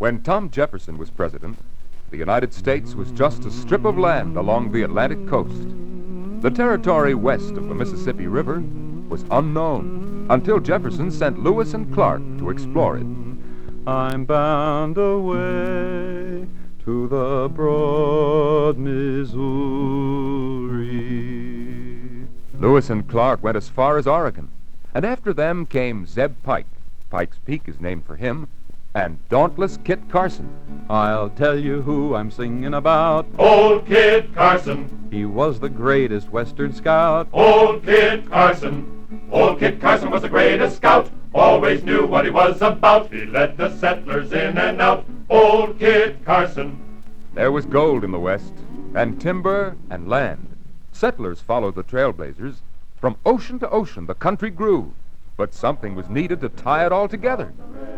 When Tom Jefferson was president, the United States was just a strip of land along the Atlantic coast. The territory west of the Mississippi River was unknown until Jefferson sent Lewis and Clark to explore it. I'm bound away to the broad Missouri. Lewis and Clark went as far as Oregon, and after them came Zeb Pike. Pike's Peak is named for him, and dauntless Kit Carson. I'll tell you who I'm singing about. Old Kit Carson. He was the greatest Western scout. Old Kit Carson. Old Kit Carson was the greatest scout. Always knew what he was about. He led the settlers in and out. Old Kit Carson. There was gold in the West, and timber and land. Settlers followed the trailblazers. From ocean to ocean, the country grew. But something was needed to tie it all together.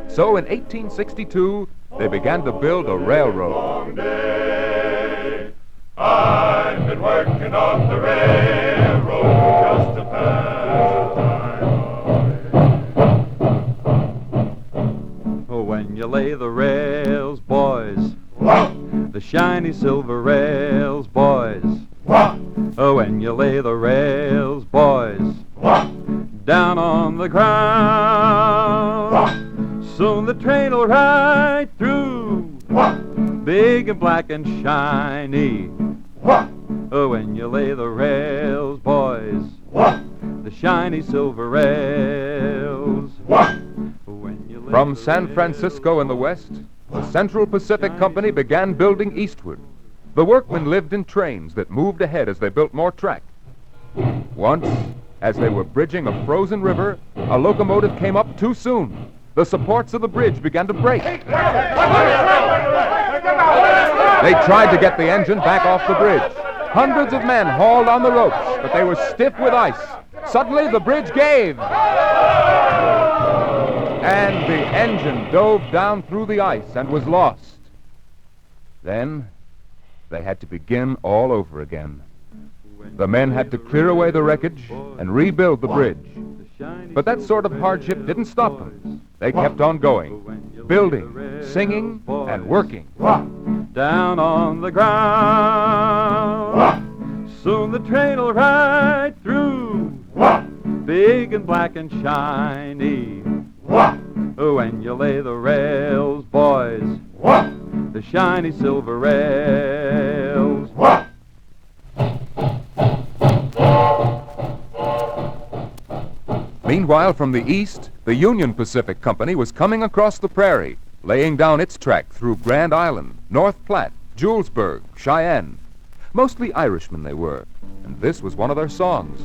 So in 1862, they began to build a railroad. Long day, I've been working on the railroad just to pass the time. Oh, when you lay the rails, boys, Wah! the shiny silver rails, boys. Wah! Oh, when you lay the rails, boys, Wah! down on the ground, Wah! soon the train'll ride through, Wah! big and black and shiny. Wah! Oh, when you lay the rails, boys, Wah! the shiny silver rails. Wah! When you lay From the San rails, Francisco in the west, the Central Pacific Company began building eastward. The workmen lived in trains that moved ahead as they built more track. Once, as they were bridging a frozen river, a locomotive came up too soon. The supports of the bridge began to break. They tried to get the engine back off the bridge. Hundreds of men hauled on the ropes, but they were stiff with ice. Suddenly, the bridge gave. And the engine dove down through the ice and was lost. Then, they had to begin all over again. The men had to clear away the wreckage and rebuild the bridge. But that sort of hardship didn't stop them. They kept on going, building, singing, and working. down on the ground. Soon the train'll ride through, big and black and shiny. When you lay the rails, boys, the shiny silver rails. Meanwhile, from the east, the Union Pacific Company was coming across the prairie, laying down its track through Grand Island, North Platte, Julesburg, Cheyenne. Mostly Irishmen they were, and this was one of their songs.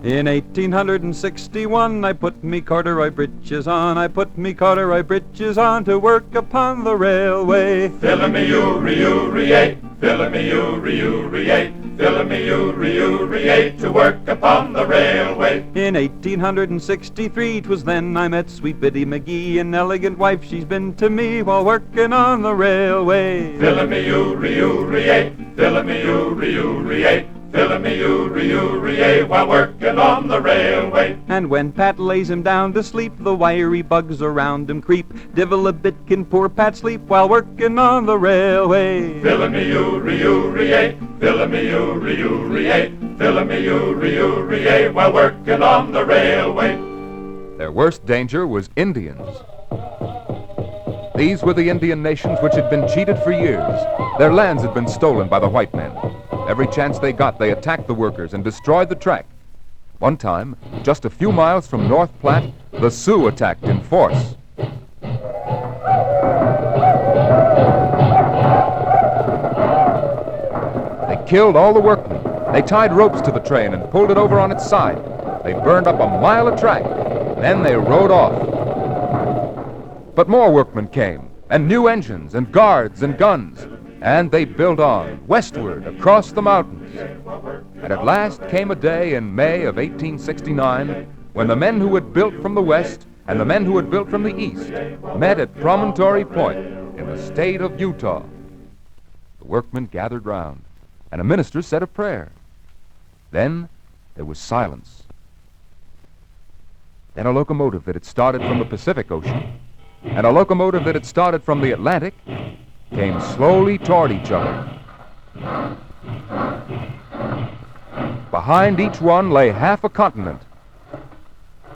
In 1861, I put me corduroy breeches on, I put me corduroy breeches on to work upon the railway. Fill-a-me-oo-re-oo-re-ay, fill-a-me-oo-re-oo-re-ay, fill-a-me-oo-re-oo-re-ay, to work upon the railway. In 1863, 'twas then I met sweet Biddy McGee, an elegant wife she's been to me while working on the railway. Fill-a-me-oo-re-oo-re-ay, fill-a-me-oo-re-oo-re-ay, fill-a-me-oo-re-oo-re-ay, while working on the railway. And when Pat lays him down to sleep, the wiry bugs around him creep. Divil a bit can poor Pat sleep while working on the railway. Fill-a-me-oo-re-oo-re-ay, fill-a-me-oo-re-oo-re-ay, fill-a-me-oo-re-oo-re-ay, while working on the railway. Their worst danger was Indians. These were the Indian nations which had been cheated for years. Their lands had been stolen by the white men. Every chance they got, they attacked the workers and destroyed the track. One time, just a few miles from North Platte, the Sioux attacked in force. They killed all the workmen. They tied ropes to the train and pulled it over on its side. They burned up a mile of track. Then they rode off. But more workmen came, and new engines and guards and guns. And they built on, westward, across the mountains. And at last came a day in May of 1869 when the men who had built from the west and the men who had built from the east met at Promontory Point in the state of Utah. The workmen gathered round, and a minister said a prayer. Then there was silence. Then a locomotive that had started from the Pacific Ocean and a locomotive that had started from the Atlantic came slowly toward each other. Behind each one lay half a continent.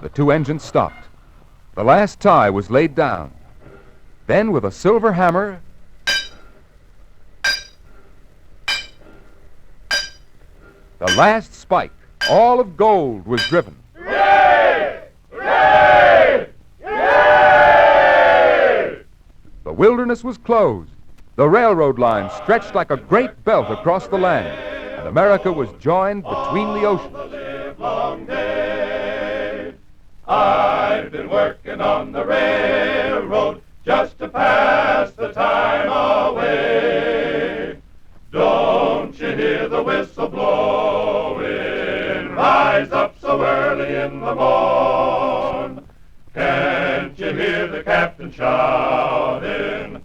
The two engines stopped. The last tie was laid down. Then, with a silver hammer, the last spike, all of gold, was driven. Hooray! Hooray! Hooray! The wilderness was closed. The railroad line stretched like a great belt across the land, and America was joined between the oceans. All the livelong day, I've been working on the railroad just to pass the time away. Don't you hear the whistle blowing? Rise up so early in the morn. Can't you hear the captain shouting?